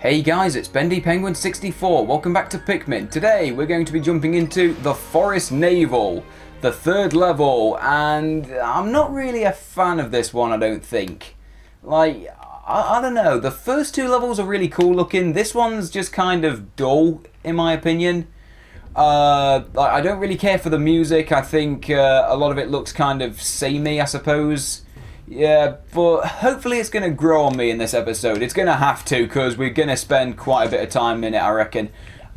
Hey guys, it's Bendy Penguin 64. Welcome back to Pikmin. Today we're going to be jumping into the Forest Naval, the third level, and I'm not really a fan of this one, I don't think. Like, I don't know, the first two levels are really cool looking. This one's just kind of dull, in my opinion. I don't really care for the music. I think a lot of it looks kind of samey, I suppose. Yeah, but hopefully it's going to grow on me in this episode. It's going to have to, because we're going to spend quite a bit of time in it, I reckon.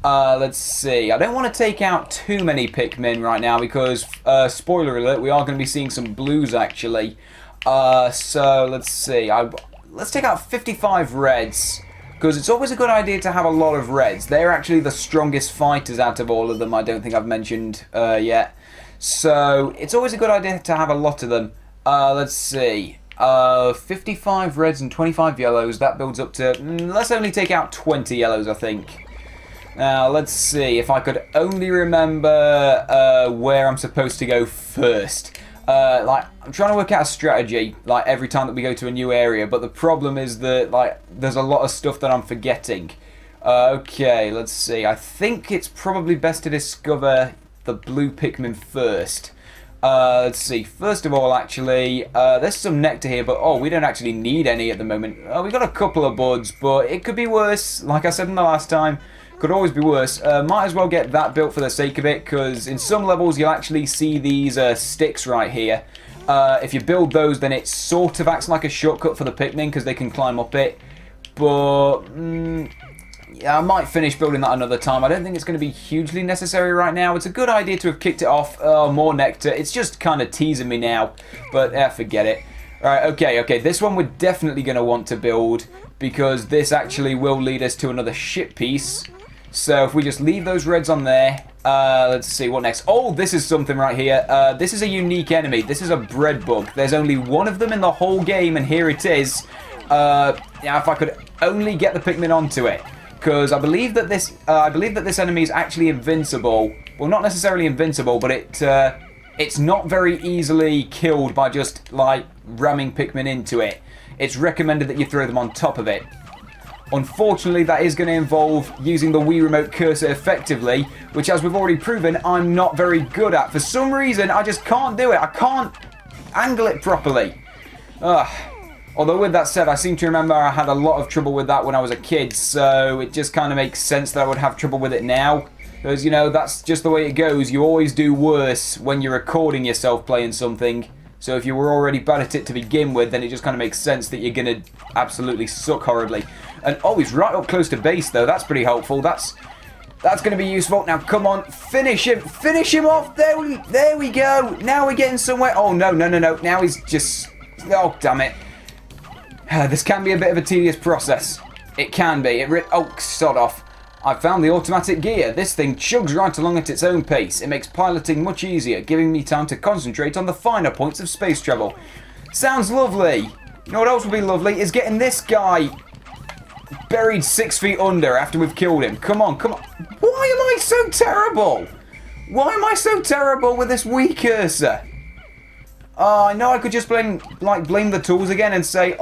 Let's see. I don't want to take out too many Pikmin right now, because, spoiler alert, we are going to be seeing some blues, actually. So, let's see. Let's take out 55 reds, because it's always a good idea to have a lot of reds. They're actually the strongest fighters out of all of them, I don't think I've mentioned yet. So, it's always a good idea to have a lot of them. Let's see, 55 reds and 25 yellows, that builds up to, let's only take out 20 yellows, I think. Now, let's see, if I could only remember where I'm supposed to go first. I'm trying to work out a strategy, every time that we go to a new area, but the problem is that, there's a lot of stuff that I'm forgetting. Okay, let's see, I think it's probably best to discover the blue Pikmin first. Let's see, first of all, actually, there's some nectar here, but, we don't actually need any at the moment. We've got a couple of buds, but it could be worse. Like I said in the last time, could always be worse. Might as well get that built for the sake of it, because in some levels you'll actually see these sticks right here. If you build those, then it sort of acts like a shortcut for the Pikmin, because they can climb up it. But, yeah, I might finish building that another time. I don't think it's going to be hugely necessary right now. It's a good idea to have kicked it off. More nectar. It's just kind of teasing me now. But, forget it. Alright, okay. This one we're definitely going to want to build, because this actually will lead us to another ship piece. So, if we just leave those reds on there. Let's see, what next? Oh, this is something right here. This is a unique enemy. This is a bread bug. There's only one of them in the whole game, and here it is. Yeah, if I could only get the Pikmin onto it. Because I believe that this enemy is actually invincible. Well, not necessarily invincible, but it's not very easily killed by just ramming Pikmin into it. It's recommended that you throw them on top of it. Unfortunately, that is going to involve using the Wii Remote cursor effectively, which, as we've already proven, I'm not very good at. For some reason, I just can't do it. I can't angle it properly. Ugh. Although with that said, I seem to remember I had a lot of trouble with that when I was a kid, so it just kind of makes sense that I would have trouble with it now. Because, that's just the way it goes. You always do worse when you're recording yourself playing something. So if you were already bad at it to begin with, then it just kind of makes sense that you're going to absolutely suck horribly. And, he's right up close to base, though. That's pretty helpful. That's going to be useful. Now, come on. Finish him. Finish him off. There we go. Now we're getting somewhere. Oh, no. Now he's just... Oh, damn it. This can be a bit of a tedious process. It can be. Oh, sod off. I found the automatic gear. This thing chugs right along at its own pace. It makes piloting much easier, giving me time to concentrate on the finer points of space travel. Sounds lovely. You know what else would be lovely? Is getting this guy buried 6 feet under after we've killed him. Come on. Why am I so terrible? Why am I so terrible with this Wii cursor? I know I could just blame the tools again and say,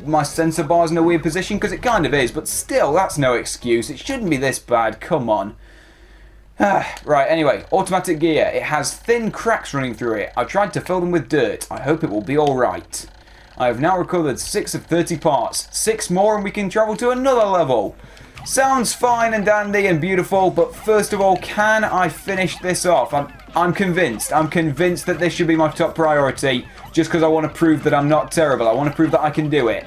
my sensor bar's in a weird position, because it kind of is, but still, that's no excuse. It shouldn't be this bad, come on. Right, anyway, automatic gear. It has thin cracks running through it. I tried to fill them with dirt. I hope it will be alright. I have now recovered 6 of 30 parts. 6 more and we can travel to another level. Sounds fine and dandy and beautiful, but first of all, can I finish this off? I'm convinced. I'm convinced that this should be my top priority, just because I want to prove that I'm not terrible. I want to prove that I can do it.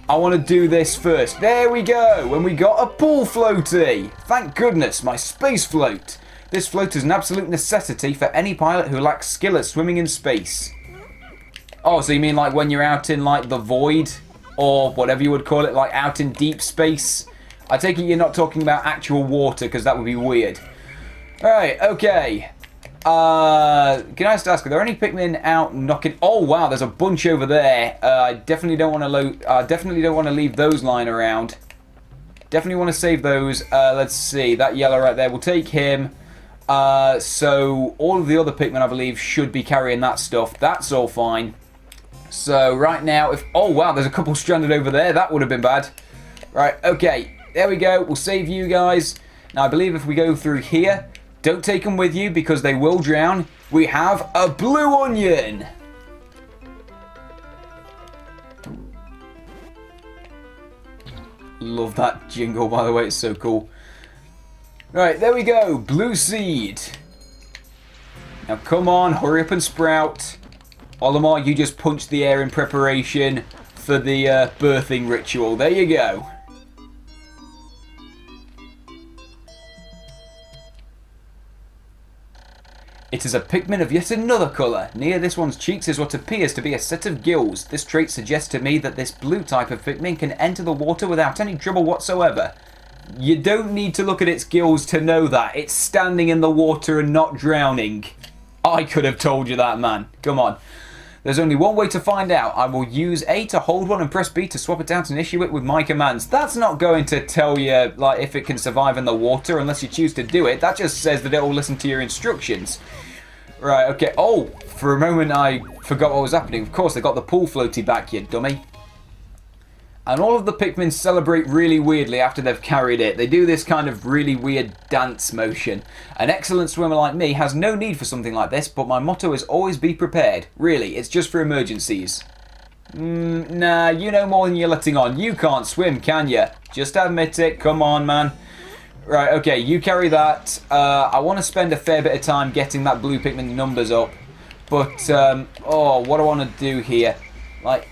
I want to do this first. There we go, and we got a pool floaty. Thank goodness, my space float. This float is an absolute necessity for any pilot who lacks skill at swimming in space. Oh, so you mean when you're out in the void, or whatever you would call it, out in deep space? I take it you're not talking about actual water, because that would be weird. Alright, okay. Can I just ask, are there any Pikmin out knocking... Oh, wow, there's a bunch over there. I definitely don't want to leave those lying around. Definitely want to save those. Let's see, that yellow right there, we'll take him. So, all of the other Pikmin, I believe, should be carrying that stuff. That's all fine. So, right now, if... Oh, wow, there's a couple stranded over there. That would have been bad. Right, okay. there we go. We'll save you guys. Now, I believe if we go through here, don't take them with you because they will drown. We have a blue onion. Love that jingle, by the way. It's so cool. Right, there we go. Blue seed. Now, come on. Hurry up and sprout. Olimar, you just punched the air in preparation for the birthing ritual. There you go. It is a Pikmin of yet another colour. Near this one's cheeks is what appears to be a set of gills. This trait suggests to me that this blue type of Pikmin can enter the water without any trouble whatsoever. You don't need to look at its gills to know that. It's standing in the water and not drowning. I could have told you that, man. Come on. There's only one way to find out. I will use A to hold one and press B to swap it out and issue it with my commands. That's not going to tell you like if it can survive in the water unless you choose to do it. That just says that it will listen to your instructions. Right, okay. Oh, for a moment I forgot what was happening. Of course, they got the pool floaty back, you dummy. And all of the Pikmin celebrate really weirdly after they've carried it. They do this kind of really weird dance motion. An excellent swimmer like me has no need for something like this, but my motto is always be prepared. Really, it's just for emergencies. Nah, you know more than you're letting on. You can't swim, can you? Just admit it. Come on, man. Right, okay, you carry that. I want to spend a fair bit of time getting that blue Pikmin numbers up. But, oh, what do I want to do here? Like,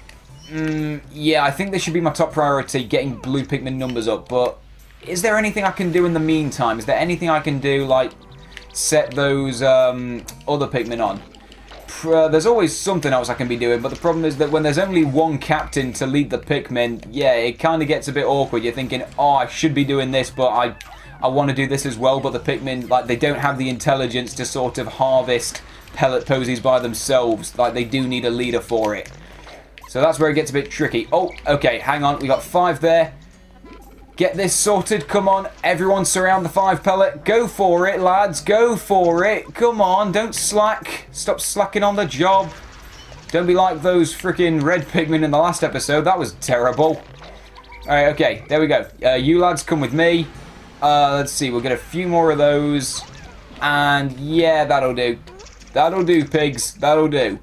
yeah, I think this should be my top priority, getting blue Pikmin numbers up. But is there anything I can do in the meantime? Is there anything I can do, like, set those other Pikmin on? There's always something else I can be doing, but the problem is that when there's only one captain to lead the Pikmin, yeah, it kind of gets a bit awkward. You're thinking, oh, I should be doing this, but I want to do this as well, but the Pikmin, like, they don't have the intelligence to sort of harvest pellet posies by themselves. Like, they do need a leader for it. So that's where it gets a bit tricky. Oh, okay, hang on. We got 5 there. Get this sorted. Come on. Everyone surround the 5 pellet. Go for it, lads. Go for it. Come on. Don't slack. Stop slacking on the job. Don't be like those freaking red Pikmin in the last episode. That was terrible. Alright, okay. There we go. You lads come with me. Let's see. We'll get a few more of those. And yeah, that'll do. That'll do, pigs. That'll do.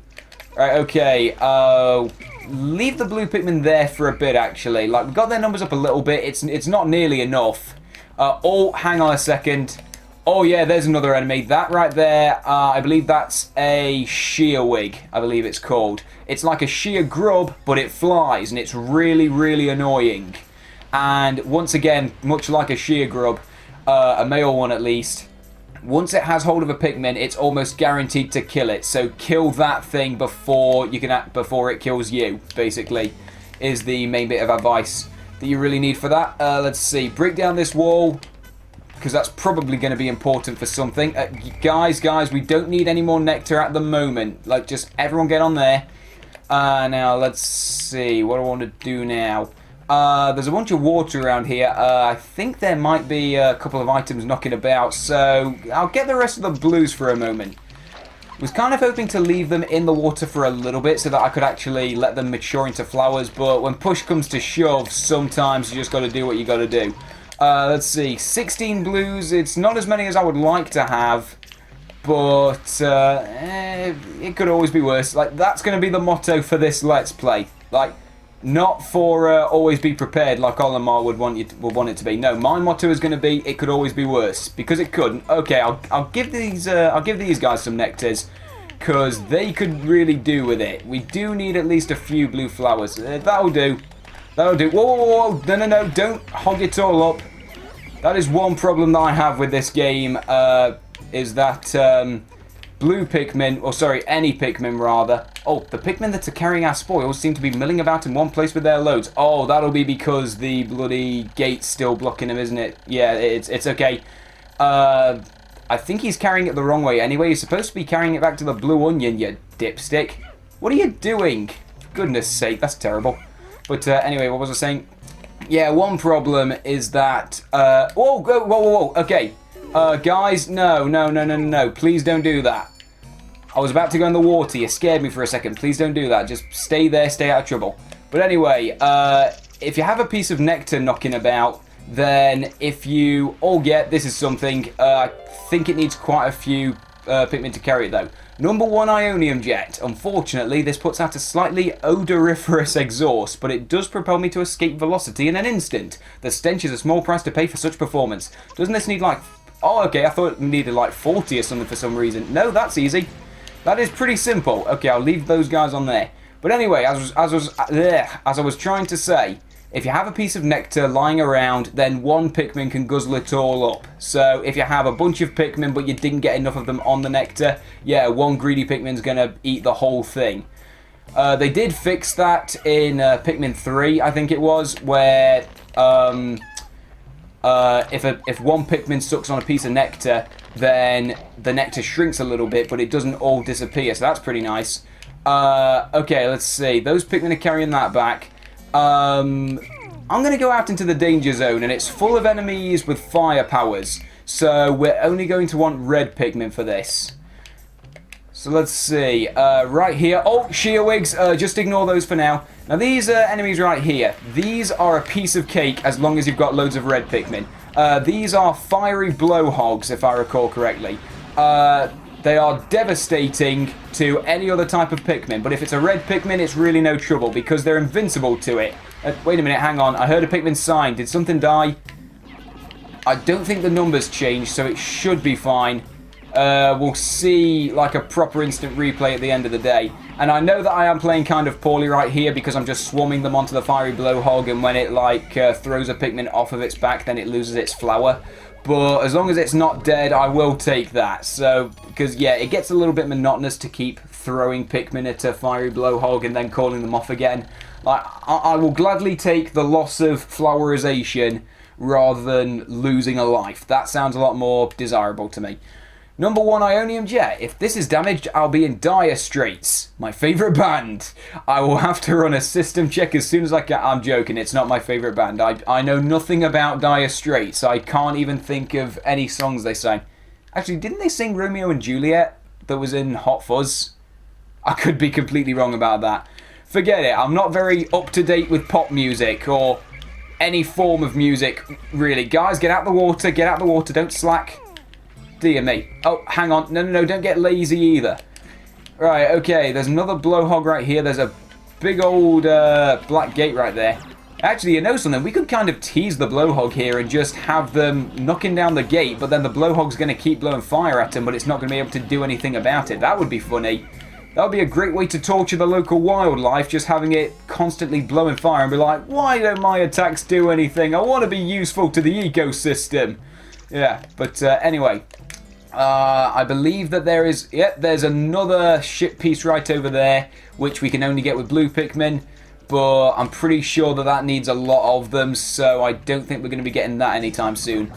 Alright, okay. Leave the blue Pikmin there for a bit, actually. Like, we've got their numbers up a little bit. It's not nearly enough. Oh, hang on a second. Oh, yeah, there's another enemy. That right there, I believe that's a shearwig, I believe it's called. It's like a shear grub, but it flies, and it's really, really annoying. And once again, much like a shear grub, a male one at least, once it has hold of a Pikmin, it's almost guaranteed to kill it. So kill that thing before it kills you, basically, is the main bit of advice that you really need for that. Let's see. Break down this wall, because that's probably going to be important for something. Guys, we don't need any more nectar at the moment. Like, just everyone get on there. Now, let's see. What do I want to do now? There's a bunch of water around here. I think there might be a couple of items knocking about, so I'll get the rest of the blues for a moment. Was kind of hoping to leave them in the water for a little bit so that I could actually let them mature into flowers, but when push comes to shove, sometimes you just got to do what you got to do. Let's see, 16 blues. It's not as many as I would like to have, but it could always be worse. Like, that's going to be the motto for this Let's Play. Like, not for always be prepared like Olimar would want it to be. No, my motto is going to be it could always be worse, because it couldn't. Okay, I'll give these guys some nectars, because they could really do with it. We do need at least a few blue flowers. That'll do. That'll do. Whoa, whoa, whoa! No! Don't hog it all up. That is one problem that I have with this game. Is that blue Pikmin, or sorry, any Pikmin rather. Oh, the Pikmin that are carrying our spoils seem to be milling about in one place with their loads. Oh, that'll be because the bloody gate's still blocking them, isn't it? Yeah, it's okay. I think he's carrying it the wrong way anyway. He's supposed to be carrying it back to the blue onion, you dipstick. What are you doing? For goodness sake, that's terrible. But anyway, what was I saying? Yeah, one problem is that... whoa, okay. Guys, no. Please don't do that. I was about to go in the water. You scared me for a second. Please don't do that. Just stay there, stay out of trouble. But anyway, if you have a piece of nectar knocking about, then if you all get, this is something, I think it needs quite a few Pikmin to carry it though. Number 1 Ionium Jet. Unfortunately, this puts out a slightly odoriferous exhaust, but it does propel me to escape velocity in an instant. The stench is a small price to pay for such performance. Doesn't this need like... Oh, okay, I thought it needed like 40 or something for some reason. No, that's easy. That is pretty simple. Okay, I'll leave those guys on there. But anyway, as I was trying to say, if you have a piece of nectar lying around, then one Pikmin can guzzle it all up. So if you have a bunch of Pikmin but you didn't get enough of them on the nectar, yeah, one greedy Pikmin's going to eat the whole thing. They did fix that in Pikmin 3, I think it was, where if one Pikmin sucks on a piece of nectar, then the nectar shrinks a little bit, but it doesn't all disappear, so that's pretty nice. Okay, let's see. Those Pikmin are carrying that back. I'm going to go out into the danger zone, and it's full of enemies with fire powers. So we're only going to want red Pikmin for this. So let's see. Right here. Oh, Shearwigs. Just ignore those for now. Now these enemies right here, these are a piece of cake as long as you've got loads of red Pikmin. These are fiery blowhogs, if I recall correctly. They are devastating to any other type of Pikmin, but if it's a red Pikmin, it's really no trouble because they're invincible to it. Wait a minute, hang on. I heard a Pikmin sign. Did something die? I don't think the numbers changed, so it should be fine. We'll see like a proper instant replay at the end of the day. And I know that I am playing kind of poorly right here because I'm just swarming them onto the fiery blowhog, and when it like throws a Pikmin off of its back, then it loses its flower. But as long as it's not dead, I will take that. So, because yeah, it gets a little bit monotonous to keep throwing Pikmin at a fiery blowhog and then calling them off again. Like, I will gladly take the loss of flowerization rather than losing a life. That sounds a lot more desirable to me. Number 1 Ionium Jet. If this is damaged, I'll be in dire straits. My favourite band. I will have to run a system check as soon as I can. I'm joking, it's not my favourite band. I know nothing about Dire Straits. I can't even think of any songs they sang. Actually, didn't they sing Romeo and Juliet that was in Hot Fuzz? I could be completely wrong about that. Forget it, I'm not very up to date with pop music or any form of music, really. Guys, get out the water, don't slack. Dear me. Oh, hang on. No, don't get lazy either. Right, okay, there's another blowhog right here. There's a big old black gate right there. Actually, you know something? We could kind of tease the blowhog here and just have them knocking down the gate, but then the blowhog's going to keep blowing fire at him, but it's not going to be able to do anything about it. That would be funny. That would be a great way to torture the local wildlife, just having it constantly blowing fire and be like, why don't my attacks do anything? I want to be useful to the ecosystem. Yeah, but anyway... I believe that there is... Yep, there's another ship piece right over there, which we can only get with blue Pikmin, but I'm pretty sure that that needs a lot of them, so I don't think we're going to be getting that anytime soon.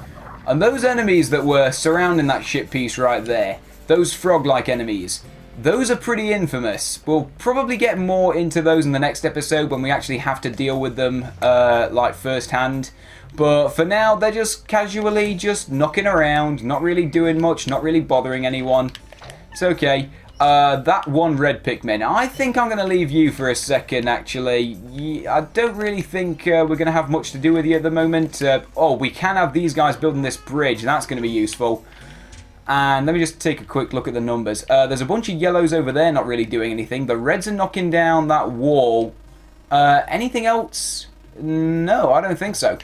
And those enemies that were surrounding that ship piece right there, those frog-like enemies, those are pretty infamous. We'll probably get more into those in the next episode when we actually have to deal with them, like, firsthand. But for now, they're just casually just knocking around, not really doing much, not really bothering anyone. It's okay. That one red Pikmin, I think I'm going to leave you for a second, actually. I don't really think we're going to have much to do with you at the moment. Oh, we can have these guys building this bridge, that's going to be useful. And let me just take a quick look at the numbers. There's a bunch of yellows over there not really doing anything. The reds are knocking down that wall. Anything else? No, I don't think so.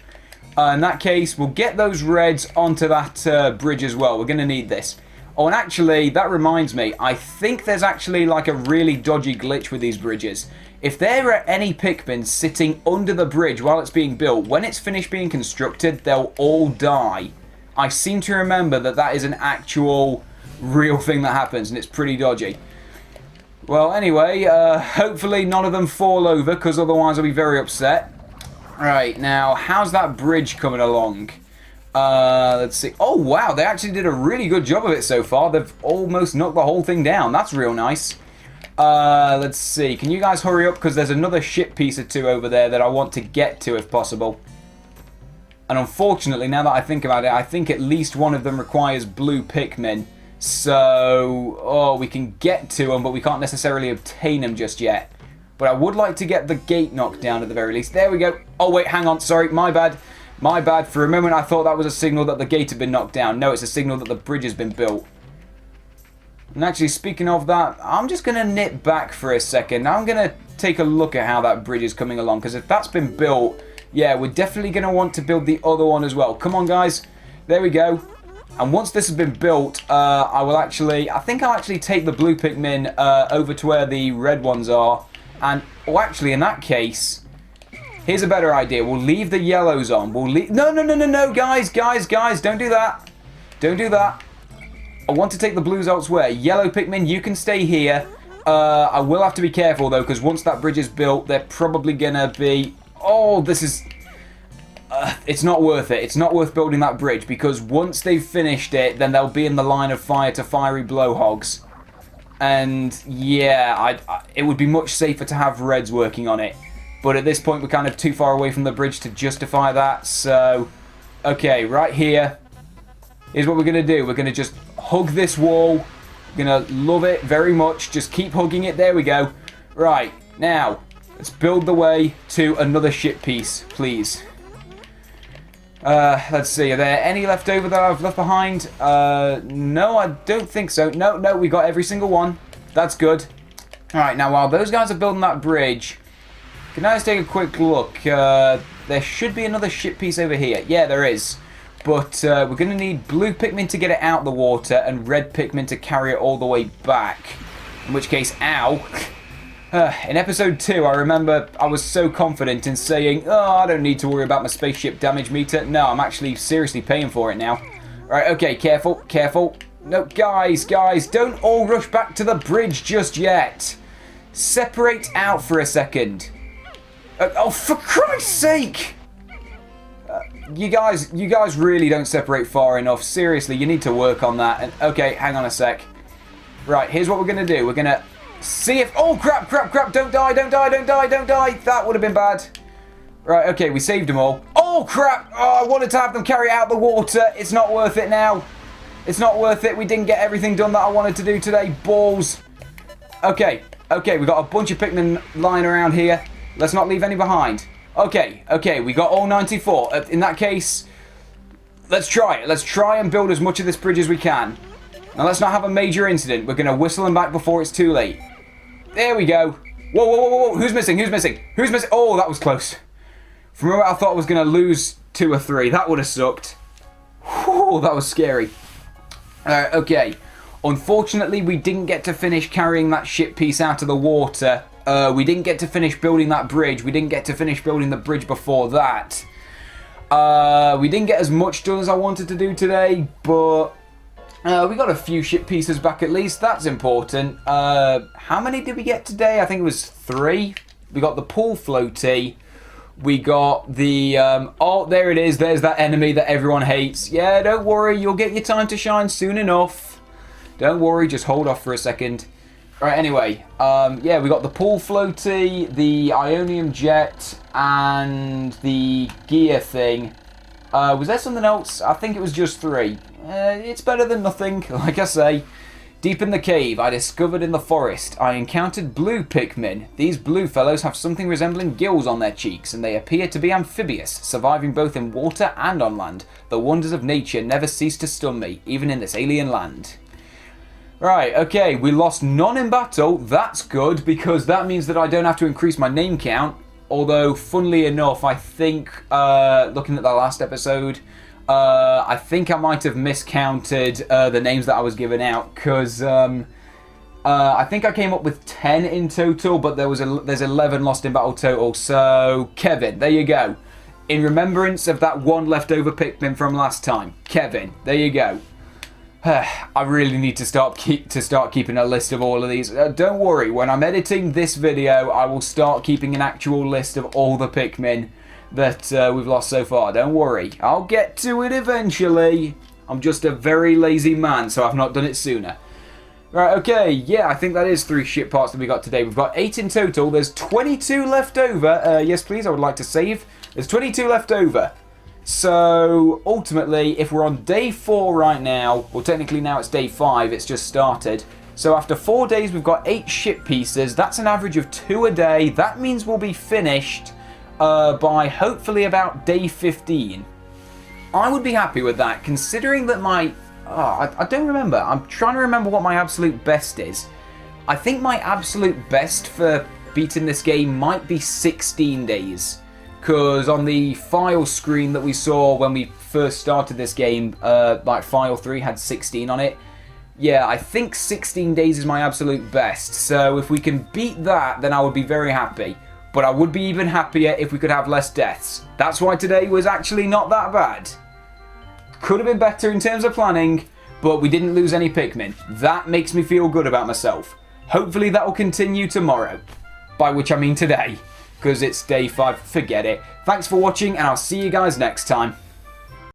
In that case, we'll get those reds onto that bridge as well. We're going to need this. Oh, and actually, that reminds me. I think there's actually like a really dodgy glitch with these bridges. If there are any Pikmin sitting under the bridge while it's being built, when it's finished being constructed, they'll all die. I seem to remember that that is an actual real thing that happens, and it's pretty dodgy. Well, anyway, hopefully none of them fall over, because otherwise I'll be very upset. Right, now, how's that bridge coming along? Let's see. Oh, wow, they actually did a really good job of it so far. They've almost knocked the whole thing down. That's real nice. Let's see. Can you guys hurry up? Because there's another ship piece or two over there that I want to get to if possible. And unfortunately, now that I think about it, I think at least one of them requires blue Pikmin. So, oh, we can get to them, but we can't necessarily obtain them just yet. But I would like to get the gate knocked down at the very least. There we go. Oh, wait, hang on. Sorry, my bad. My bad. For a moment, I thought that was a signal that the gate had been knocked down. No, it's a signal that the bridge has been built. And actually, speaking of that, I'm just going to nip back for a second. I'm going to take a look at how that bridge is coming along. Because if that's been built, yeah, we're definitely going to want to build the other one as well. Come on, guys. There we go. And once this has been built, I think I'll actually take the blue Pikmin over to where the red ones are. And, oh, actually, in that case, here's a better idea. We'll leave the yellows on. No, guys, don't do that. Don't do that. I want to take the blues elsewhere. Yellow Pikmin, you can stay here. I will have to be careful, though, because once that bridge is built, they're probably going to be... Oh, this is... it's not worth it. It's not worth building that bridge, because once they've finished it, then they'll be in the line of fire to fiery blowhogs. And, yeah, it would be much safer to have reds working on it. But at this point, we're kind of too far away from the bridge to justify that. So, okay, right here. Here's what we're going to do. We're going to just hug this wall. We're going to love it very much. Just keep hugging it. There we go. Right, now, let's build the way to another ship piece, please. Let's see. Are there any left over that I've left behind? No, I don't think so. No, we got every single one. That's good. Alright, now while those guys are building that bridge, can I just take a quick look? There should be another ship piece over here. Yeah, there is. But we're going to need blue Pikmin to get it out the water and red Pikmin to carry it all the way back. In which case, ow. In episode 2, I remember I was so confident in saying, oh, I don't need to worry about my spaceship damage meter. No, I'm actually seriously paying for it now. Right, okay, careful. No, guys, don't all rush back to the bridge just yet. Separate out for a second. Oh, for Christ's sake! You guys really don't separate far enough. Seriously, you need to work on that. And okay, hang on a sec. Right, here's what we're going to do. We're going to see if... Oh, crap. Don't die. That would have been bad. Right, okay, we saved them all. Oh, crap. Oh, I wanted to have them carry out the water. It's not worth it now. It's not worth it. We didn't get everything done that I wanted to do today. Balls. Okay, we got a bunch of Pikmin lying around here. Let's not leave any behind. Okay, we got all 94. In that case, let's try it. Let's try and build as much of this bridge as we can. Now, let's not have a major incident. We're going to whistle them back before it's too late. There we go. Whoa. Who's missing? Oh, that was close. For a moment, I thought I was going to lose 2 or 3. That would have sucked. Whew, that was scary. Okay. Unfortunately, we didn't get to finish carrying that ship piece out of the water. We didn't get to finish building that bridge. We didn't get to finish building the bridge before that. We didn't get as much done as I wanted to do today, but we got a few ship pieces back at least. That's important. How many did we get today? I think it was 3. We got the pool floaty. We got the... oh, there it is. There's that enemy that everyone hates. Yeah, don't worry. You'll get your time to shine soon enough. Don't worry. Just hold off for a second. Right, anyway, yeah, we got the pool floaty, the Ionium jet, and the gear thing. Was there something else? I think it was just 3. It's better than nothing, like I say. Deep in the cave, I discovered in the forest, I encountered blue Pikmin. These blue fellows have something resembling gills on their cheeks, and they appear to be amphibious, surviving both in water and on land. The wonders of nature never cease to stun me, even in this alien land. Right, okay, we lost none in battle. That's good, because that means that I don't have to increase my name count. Although, funnily enough, I think, looking at the last episode, I think I might have miscounted the names that I was giving out, because I think I came up with 10 in total, but there's 11 lost in battle total. So, Kevin, there you go. In remembrance of that one leftover Pikmin from last time. Kevin, there you go. I really need to start keeping a list of all of these. Don't worry, when I'm editing this video, I will start keeping an actual list of all the Pikmin that we've lost so far. Don't worry, I'll get to it eventually. I'm just a very lazy man, so I've not done it sooner. Right, okay, yeah, I think that is 3 ship parts that we got today. We've got 8 in total. There's 22 left over. Yes, please, I would like to save. There's 22 left over. So, ultimately, if we're on day 4 right now, well, technically now it's day 5, it's just started. So after 4 days, we've got 8 ship pieces. That's an average of 2 a day. That means we'll be finished by hopefully about day 15. I would be happy with that, considering that my... I don't remember. I'm trying to remember what my absolute best is. I think my absolute best for beating this game might be 16 days. Because on the file screen that we saw when we first started this game, like file 3 had 16 on it. Yeah, I think 16 days is my absolute best. So if we can beat that, then I would be very happy. But I would be even happier if we could have less deaths. That's why today was actually not that bad. Could have been better in terms of planning, but we didn't lose any Pikmin. That makes me feel good about myself. Hopefully that will continue tomorrow. By which I mean today. Because it's day 5. Forget it. Thanks for watching, and I'll see you guys next time.